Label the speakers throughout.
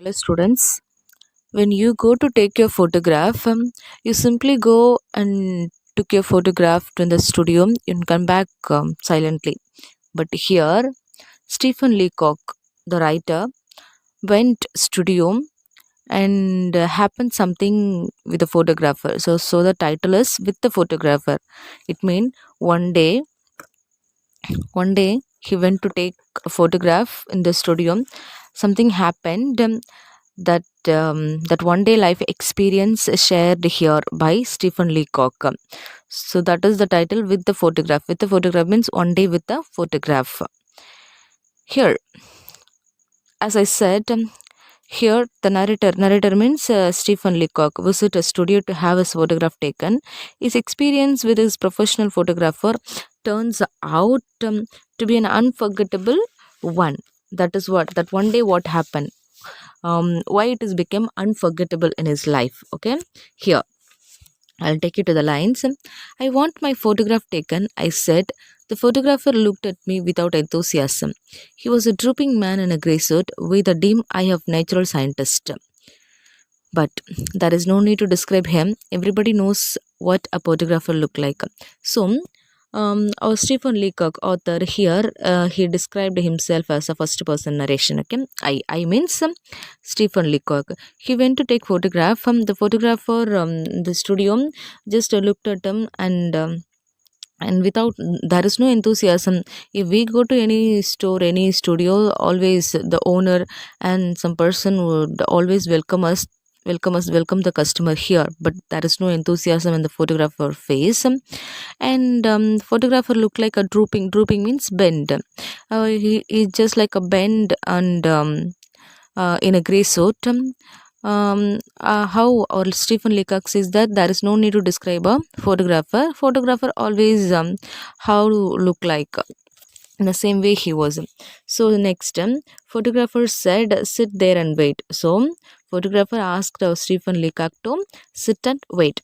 Speaker 1: Hello, students. When you go to take your photograph, you simply go and took your photograph to the studio and come back silently. But here, Stephen Leacock, the writer, went studio and happened something with the photographer. So the title is with the photographer. It means one day, one day he went to take a photograph in the studio. Something happened. That one day life experience shared here by Stephen Leacock. So that is the title with the photograph. With the photograph means one day with the photograph. Here, as I said, here the narrator means Stephen Leacock visit a studio to have his photograph taken. His experience with his professional photographer turns out to be an unforgettable one. That is what that one day what happened, why it has become unforgettable in his life. Okay, here I'll take you to the lines. I want my photograph taken, I said. The photographer looked at me without enthusiasm. He was a drooping man in a grey suit with a dim eye of natural scientist. But there is no need to describe him. Everybody knows what a photographer look like. So our Stephen Leacock author here, he described himself as a first person narration. Okay, I means Stephen Leacock. He went to take photograph. The photographer, the studio, just looked at him and without there is no enthusiasm. If we go to any store, any studio, always the owner and some person would always welcome the customer here, but there is no enthusiasm in the photographer face. And photographer look like a drooping means bend. He just like a bend and in a gray suit. How or Stephen Leacock says that there is no need to describe a photographer always how to look like in the same way he was. So next, photographer said sit there and wait. So photographer asked Stephen Leacock to sit and wait.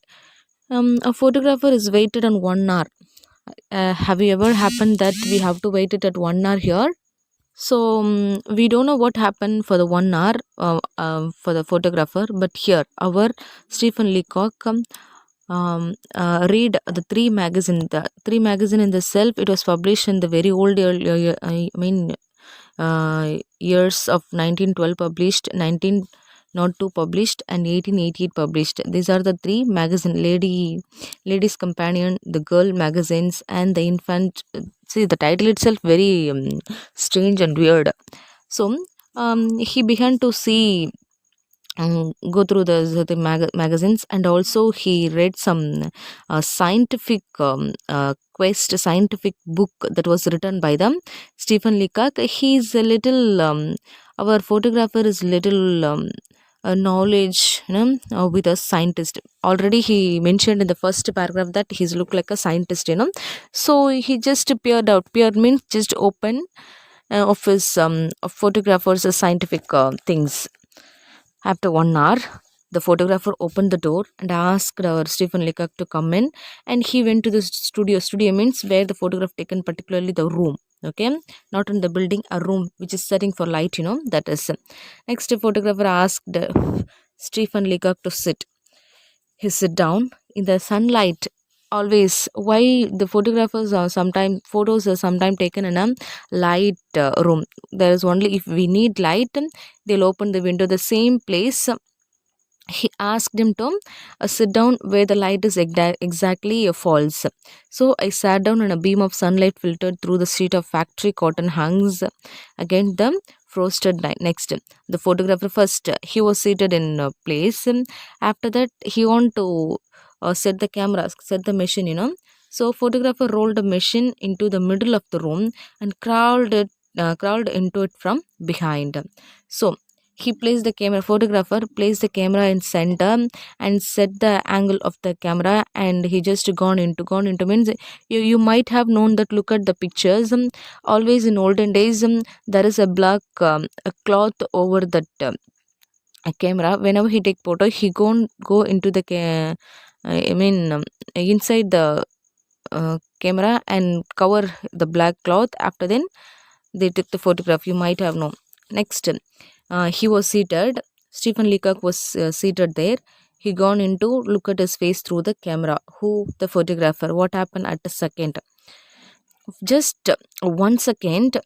Speaker 1: A photographer is waited on 1 hour. Have you ever happened that we have to wait it at 1 hour here? So we don't know what happened for the 1 hour for the photographer, but here our Stephen Leacock read the three magazine. The three magazine in the self. It was published in the very old I mean years of 1912 published, 1902 published, and 1888 published. These are the three magazine: Ladies Companion, the Girl magazines, and the Infant. See the title itself very strange and weird. So he began to see go through the magazines, and also he read some scientific scientific book that was written by them Stephen Leacock. He's a little our photographer is little knowledge, with a scientist. Already he mentioned in the first paragraph that he's look like a scientist, so he just peered means just open of his of photographers scientific things. After 1 hour, the photographer opened the door and asked our Stephen Leacock to come in, and he went to the studio. Studio means where the photograph taken, particularly the room. Okay, not in the building, a room which is setting for light. That is. Next, the photographer asked Stephen Leacock to sit. He sit down in the sunlight. Always, why the photographers are sometimes photos are sometimes taken in a light room. There is only if we need light, they'll open the window. The same place, he asked him to sit down where the light is exactly falls. So I sat down and a beam of sunlight filtered through the sheet of factory cotton hangs against the frosted night. Next, the photographer first, he was seated in a place. After that, he want to set the camera, set the machine, So photographer rolled a machine into the middle of the room and crawled into it from behind. So he placed the camera, photographer placed the camera in center and set the angle of the camera, and he just gone into means you might have known that. Look at the pictures. Always in olden days, there is a black a cloth over that a camera. Whenever he take photo, he go into the I mean inside the camera and cover the black cloth. After then they took the photograph, you might have known. Next, he was seated Stephen Leacock was seated there. He gone into look at his face through the camera. Who? The photographer. What happened at a second? Just 1 second,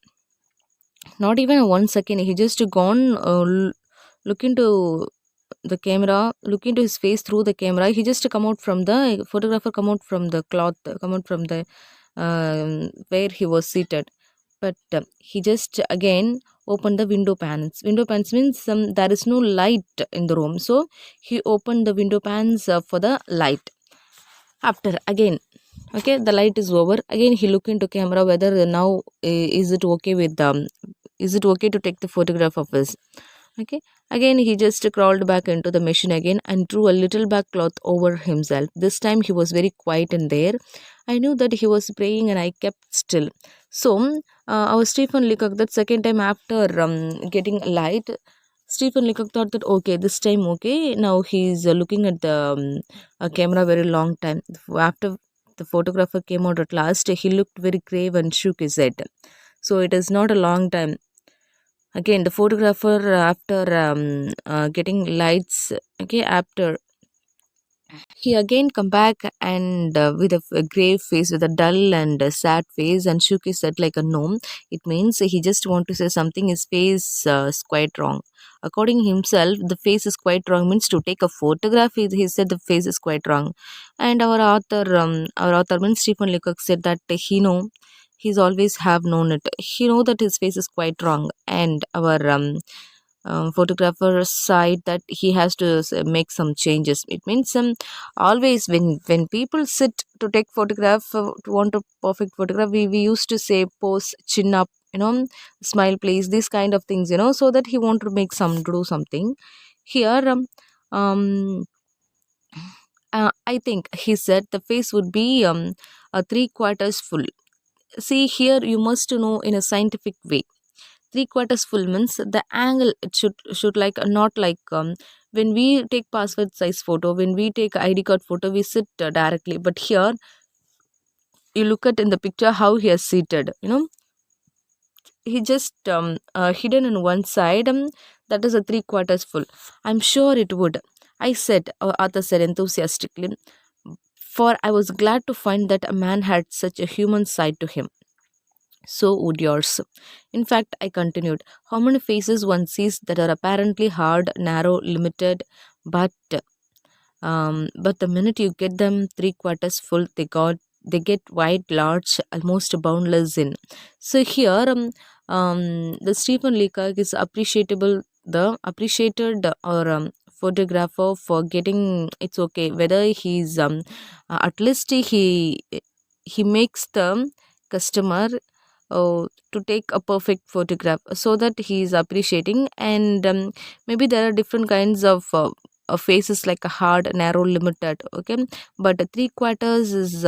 Speaker 1: not even 1 second. He just gone look into the camera, look into his face through the camera. He just come out from the photographer, come out from the cloth, come out from the where he was seated. But he just again opened the window pans. Window pans means there is no light in the room, so he opened the window pans for the light. After again, okay, the light is over. Again, he look into camera whether now is it okay with is it okay to take the photograph of us. Okay, again he just crawled back into the machine again and threw a little back cloth over himself. This time he was very quiet in there. I knew that he was praying and I kept still. So our Stephen Leacock, that second time after getting light, Stephen Leacock thought that okay, this time okay. Now he's looking at the camera very long time. After the photographer came out at last, he looked very grave and shook his head. So it is not a long time. Again, the photographer after getting lights, okay, after he again come back and with a grave face, with a dull and sad face, and shook his head like a gnome. It means he just want to say something. His face is quite wrong. According himself, the face is quite wrong. Means to take a photograph. He said the face is quite wrong. And our author means Stephen Leacock said that he know. He's always have known it. He know that his face is quite wrong, and our photographer side that he has to make some changes. It means always when people sit to take photograph, to want a perfect photograph, we used to say pose chin up, smile please, these kind of things, so that he want to make some do something here. Um I think he said the face would be a three quarters full. See here, you must know in a scientific way, three quarters full means the angle it should like not like when we take passport size photo, when we take ID card photo, we sit directly, but here you look at in the picture how he is seated, he just hidden in one side, that is a three quarters full. I'm sure it would, I said, Arthur said enthusiastically, for I was glad to find that a man had such a human side to him. So would yours. In fact, I continued, how many faces one sees that are apparently hard, narrow, limited, but but the minute you get them three quarters full, they get wide, large, almost boundless in. So here, the Stephen Leacock is appreciable, the appreciated or photographer for getting it's okay whether he's at least he makes the customer to take a perfect photograph, so that he is appreciating. And maybe there are different kinds of faces like a hard, narrow, limited, okay, but three quarters is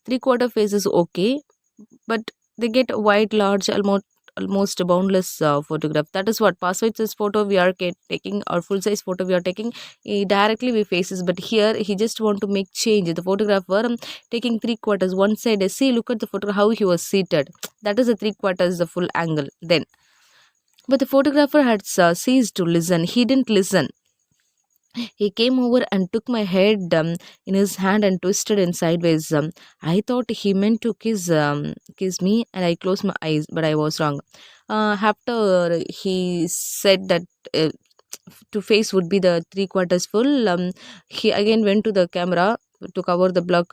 Speaker 1: three quarter face is okay, but they get wide, large, almost boundless photograph. That is what passport size photo we are taking, or full size photo we are taking, directly we faces. But here he just want to make change. The photographer taking three quarters one side, see, look at the photo how he was seated, that is the three quarters the full angle then. But the photographer had ceased to listen. He didn't listen. He came over and took my head in his hand and twisted it sideways. I thought he meant to kiss me, and I closed my eyes, but I was wrong. After he said that to face would be the three quarters full, he again went to the camera to cover the black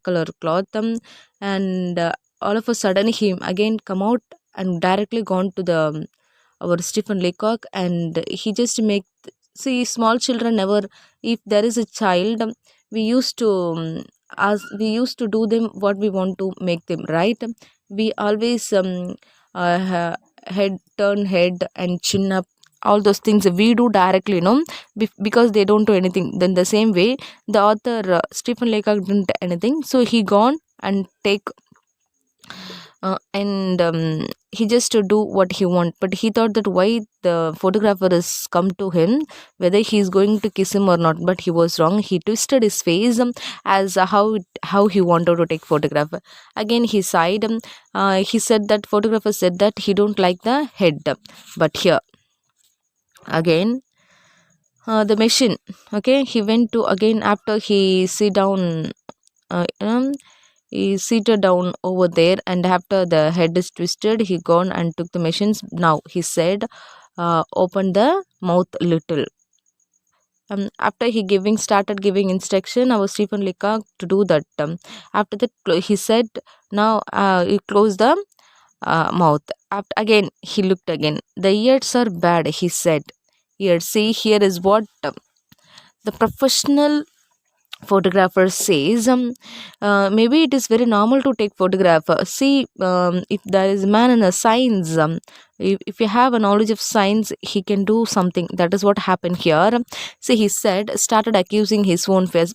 Speaker 1: color cloth, and all of a sudden he again come out and directly gone to the our Stephen Leacock, and he just make. See, small children never, if there is a child, we used to we used to do them what we want to make them, right? We always head turn head and chin up, all those things we do directly, because they don't do anything. Then the same way, the author Stephen Leacock didn't anything, so he gone and take and he just to do what he want. But he thought that why the photographer is come to him, whether he's going to kiss him or not. But he was wrong. He twisted his face as how he wanted to take photograph. Again he sighed. He said that photographer said that he don't like the head. But here again, the machine. Okay, he went to again after he sit down. Uh, um, he seated down over there, and after the head is twisted, he gone and took the machines. Now he said, open the mouth little. After he giving started giving instruction, our Stephen Lecoq to do that. After that, he said, now you close the mouth. After again, he looked again. The ears are bad, he said. Here, see, here is what the professional photographer says. Maybe it is very normal to take photograph. See, if there is a man in a science, if you have a knowledge of science, he can do something. That is what happened here. See, he said, started accusing his own faces.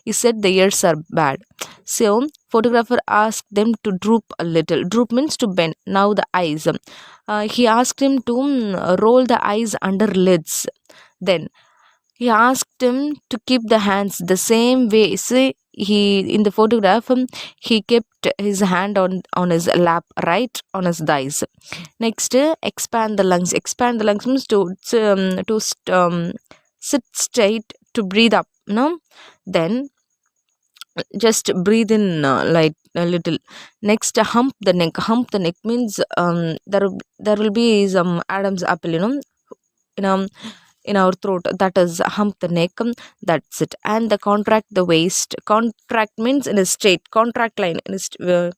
Speaker 1: He said the ears are bad. So photographer asked them to droop a little. Droop means to bend. Now the eyes. He asked him to roll the eyes under lids. Then he asked him to keep the hands the same way. See, he in the photograph, he kept his hand on his lap, right on his thighs. Next, expand the lungs. Expand the lungs means sit straight to breathe up. No, then just breathe in like a little. Next, hump the neck. Hump the neck means there will be some Adam's apple, in in our throat, that is hump the neck. That's it. And the contract the waist. Contract means in a straight contract line in a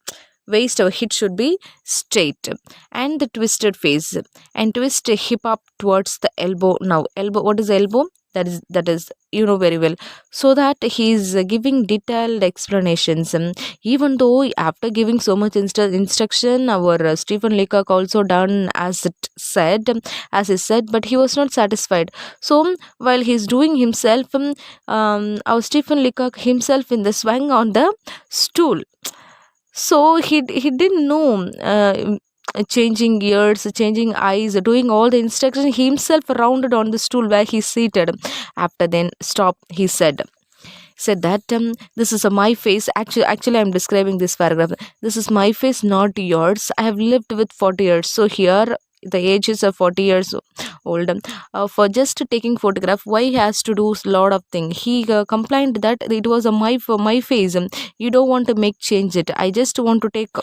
Speaker 1: waist or hip should be straight. And the twisted face, and twist hip up towards the elbow. Now elbow, what is elbow? That is very well. So that he is giving detailed explanations. Even though after giving so much instruction, our Stephen Leacock also done as he said, but he was not satisfied. So while he's doing himself, our Stephen Leacock himself in the swing on the stool. So he didn't know, changing ears, changing eyes, doing all the instructions himself rounded on the stool where he's seated. After then stop, he said that, this is my face. Actually I'm describing this paragraph. This is my face, not yours. I have lived with 40 years. So here the age is of 40 years old. For just taking photograph, why he has to do lot of thing. He complained that it was a my face. You don't want to make change it. I just want to take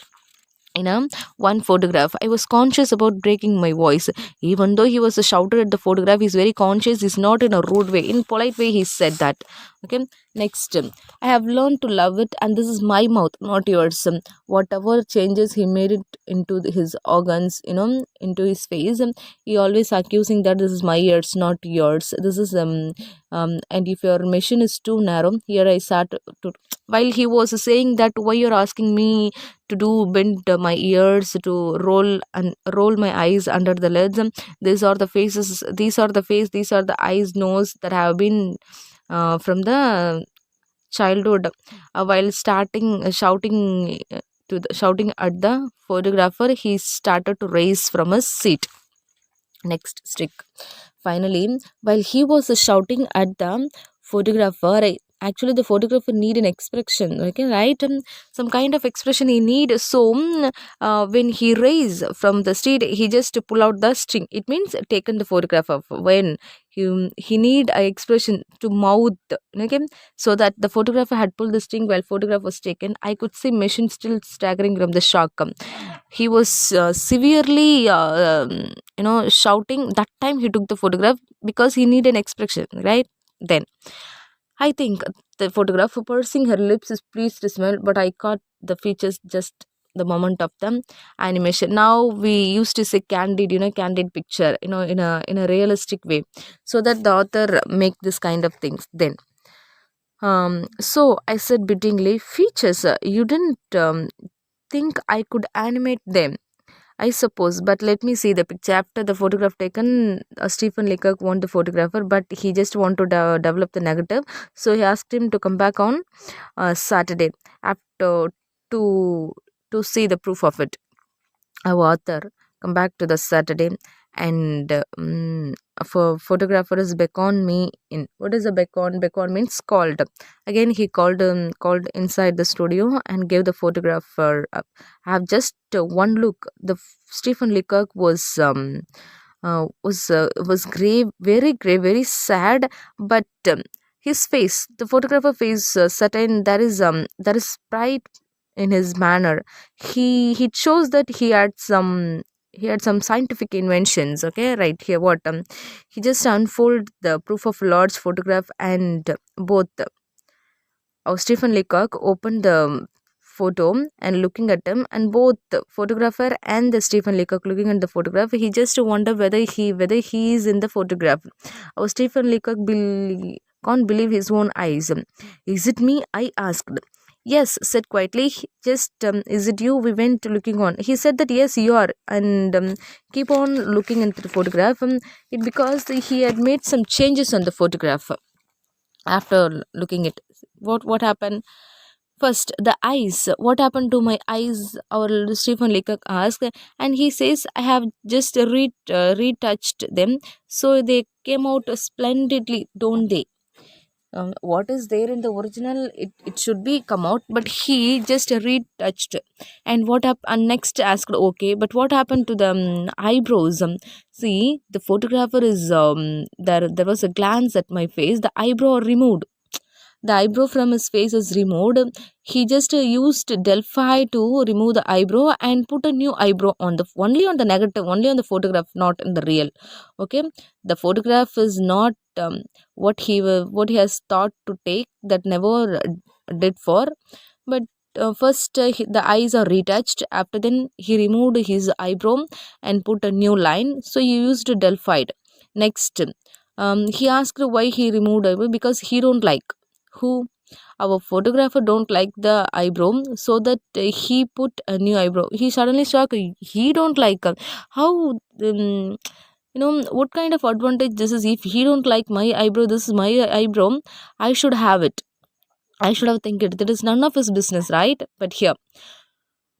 Speaker 1: one photograph. I was conscious about breaking my voice. Even though he was shouted at the photograph, he's very conscious. He's not in a rude way, in polite way he said that. Okay, next, I have learned to love it, and this is my mouth, not yours. Whatever changes he made it into his organs, into his face, he always accusing that this is my ears, not yours. This is and if your machine is too narrow, here I sat to, while he was saying that, why you're asking me to do bend my ears, to roll my eyes under the lids. These are the faces, these are the eyes, nose that have been from the childhood. While starting shouting at the photographer, he started to raise from his seat. Next stick. Finally, while he was shouting at the photographer, actually the photographer need an expression, okay, right? Some kind of expression he need. So when he raise from the street, he just pull out the string. It means taken the photograph of when he need a expression to mouth, okay. So that the photographer had pulled the string while photograph was taken. I could see machine still staggering from the shock. He was severely shouting. That time he took the photograph because he need an expression, right? Then I think the photographer pursing her lips is pleased to smell, but I caught the features just the moment of the animation. Now we used to say candid, candid picture, in a realistic way, so that the author make this kind of things. Then so I said bittingly, features, you didn't think I could animate them, I suppose, but let me see the picture. After the photograph taken, Stephen Leacock want the photographer, but he just want to develop the negative. So he asked him to come back on Saturday after to to see the proof of it. Our author come back to the Saturday, and for photographer is beckon me in. What is a beckon? Beckon means called. Again he called inside the studio and gave the photographer. I have just one look. The Stephen Leacock was was grave, very grave, very sad. But his face, the photographer face, certain there is pride in his manner. He shows that he had some scientific inventions. Okay, right here, what he just unfold the proof of large photograph, and both Stephen Leacock opened the photo and looking at him, and both the photographer and the Stephen Leacock looking at the photograph, he just wonder whether he is in the photograph. Stephen Leacock can't believe his own eyes. Is it me? I asked. Yes, said quietly. Just is it you? We went looking on. He said that yes, you are, and keep on looking into the photograph. It because he had made some changes on the photograph after looking at what happened. First, the eyes. What happened to my eyes? Our Stephen Leacock asked, and he says, "I have just retouched them, so they came out splendidly, don't they?" What is there in the original, it should be come out, but he just retouched. And what up and next asked, okay, but what happened to the eyebrows? See, the photographer is there was a glance at my face, the eyebrow removed, the eyebrow from his face is removed. He just used Delphi to remove the eyebrow and put a new eyebrow on the only on the negative, only on the photograph, not in the real. Okay, the photograph is not what he has thought to take, that never did for. But first the eyes are retouched. After then he removed his eyebrow and put a new line. So he used Delphi. Next, he asked why he removed eyebrow, because he don't like who our photographer don't like the eyebrow, so that he put a new eyebrow. He suddenly shocked, he don't like how what kind of advantage this is. If he don't like my eyebrow, this is my eyebrow, I should have it, I should have think it, that is none of his business, right? But here,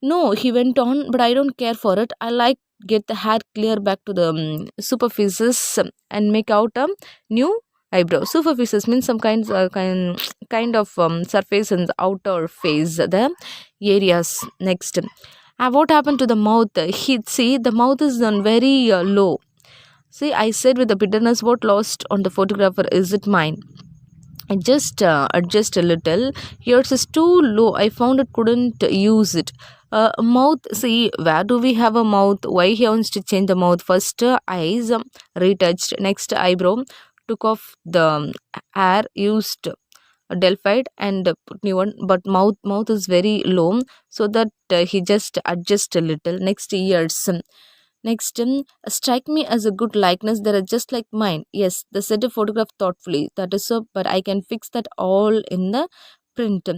Speaker 1: no, he went on, but I don't care for it. I like get the hair clear back to the superficies, and make out a new eyebrow. Superficies means some kind of surface in the outer face, the areas. Next, what happened to the mouth? He see the mouth is on very low. See, I said with the bitterness, what lost on the photographer, is it mine? I just adjust a little. Yours is too low. I found it couldn't use it. Mouth. See, where do we have a mouth? Why he wants to change the mouth? First, eyes retouched. Next, eyebrow. Took off the hair. Used Delphi and put new one. But mouth is very low, so that he just adjust a little. Next, ears. Next, strike me as a good likeness. They are just like mine. Yes, the set of photograph thoughtfully. That is so, but I can fix that all in the print.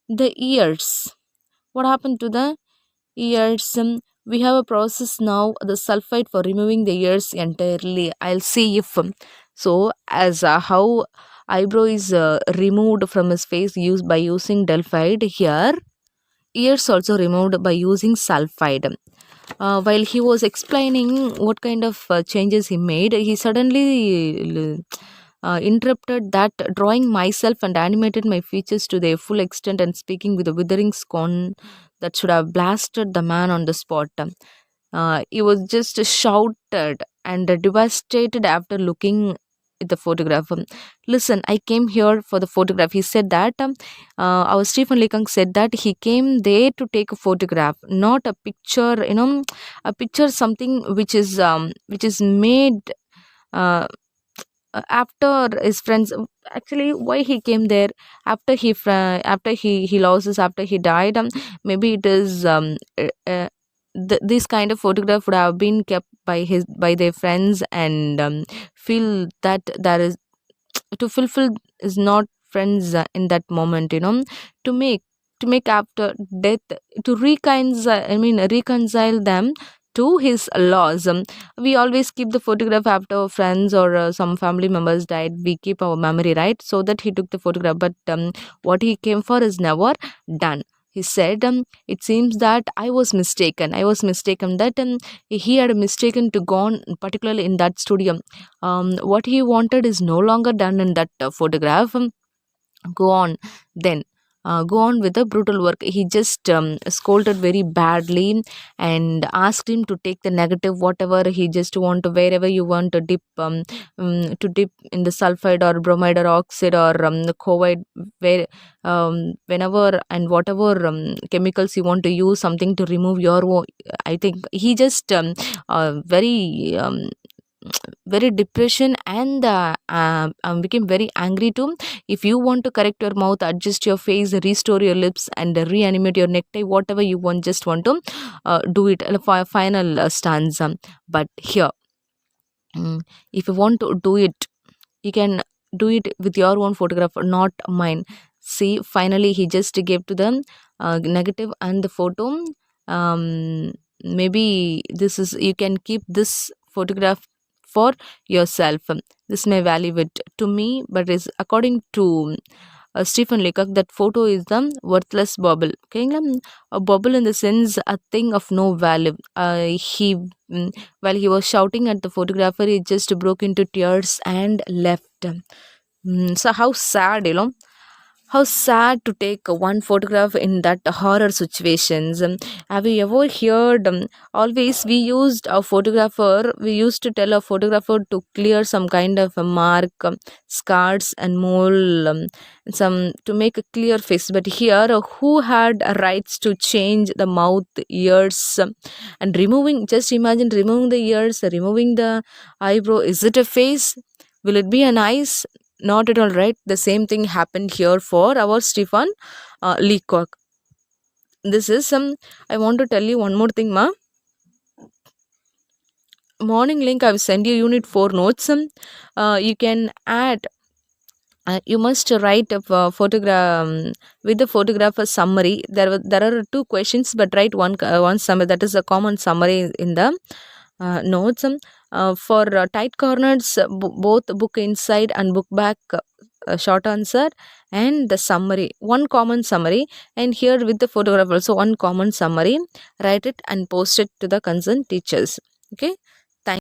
Speaker 1: The ears. What happened to the ears? We have a process now, the sulfide for removing the ears entirely. I'll see if so as how eyebrow is removed from his face used by using Delphide. Here, ears also removed by using sulfide. While he was explaining what kind of changes he made, he suddenly interrupted that, drawing myself and animated my features to their full extent and speaking with a withering scorn that should have blasted the man on the spot. He was just shouted and devastated after looking at the photograph. Listen, I came here for the photograph. He said that our Stephen Leacock said that he came there to take a photograph, not a picture. A picture something which is made. After his friends, actually why he came there, after after he loses, after he died, maybe it is this kind of photograph would have been kept by their friends, and feel that there is to fulfill is not friends in that moment, to make after death, to reconcile them to his laws. We always keep the photograph after friends or some family members died, we keep our memory, right? So that he took the photograph, but what he came for is never done. He said, it seems that I was mistaken, that he had mistaken to gone particularly in that studio. What he wanted is no longer done in that photograph. Go on then. go on with the brutal work. He just scolded very badly and asked him to take the negative whatever he just want to, wherever you want to dip in the sulfide or bromide or oxide or the covide, where whenever and whatever chemicals you want to use something to remove your I think he just very depression and became very angry too. If you want to correct your mouth, adjust your face, restore your lips and reanimate your necktie, whatever you want, just want to do it. Final stanza. But here, if you want to do it, you can do it with your own photograph, not mine. See, finally he just gave to them negative and the photo. Maybe this is, you can keep this photograph for yourself. This may value it to me, but is according to Stephen Lecoq, that photo is the worthless bubble. Okay, a bubble in the sense a thing of no value. He while he was shouting at the photographer, he just broke into tears and left. So how sad, how sad to take one photograph in that horror situations. Have you ever heard, always we used to tell a photographer to clear some kind of a mark, scars and mole, some to make a clear face. But here, who had rights to change the mouth, ears, and removing, just imagine removing the ears, removing the eyebrow. Is it a face? Will it be an eyes? Not at all, right? The same thing happened here for our Stefan Leacock. This is some. I want to tell you one more thing, ma. Morning link. I've sent you Unit 4 notes. You can add. You must write a photograph with the photographer summary. There are two questions, but write one summary. That is a common summary in the notes. For tight corners, both book inside and book back, short answer and the summary, one common summary, and here with the photograph also one common summary. Write it and post it to the concerned teachers. Okay.